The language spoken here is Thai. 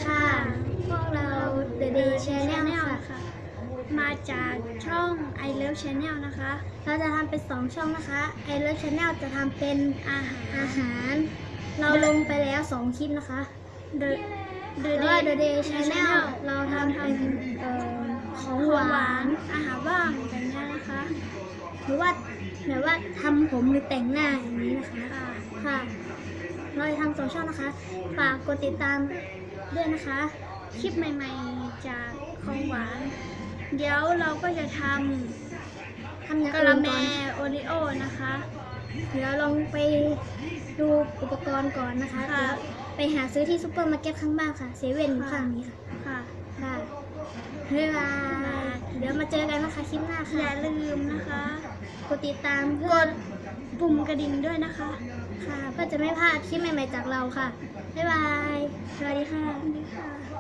ค่ะพวกเรา The Day Channel ค่ะ มาจากช่อง I Love Channel นะคะ เราจะทำเป็น2ช่องนะคะ I Love Channel จะทำเป็นอาหาร เราลงไปแล้ว2คลิปนะคะ The Day Channel เราทำเป็นของหวานอาหารว่างแบบนี้นะคะ หรือว่าแบบว่าทำผมหรือแต่งหน้าอย่างนี้นะคะค่ะ เราจะทำ2ช่องนะคะ ฝากกดติดตามด้วยนะคะ คลิปใหม่ๆจากของหวาน เดี๋ยวเราก็จะทำกะละแมโอริโอนะคะ เดี๋ยวลองไปดูอุปกรณ์ก่อนนะคะ ค่ะ แล้วไปหาซื้อที่ซุปเปอร์มาร์เก็ตข้างบ้านค่ะเซเว่นข้างนี้ค่ะ ค่ะ ได้บ๊ายบายเดี๋ยวมาเจอกันนะคะคลิปหน้า อ ค่ะ ย่าลืมนะคะ กดติดตาม ก เพื่อ ดปุ่มกระดิ่งด้วยนะคะ ค่ะเพื่อจะไม่พลาดคลิปใหม่ๆจากเราค่ะบ๊ายบายสวัสดีค่ะ สวัสดีค่ะ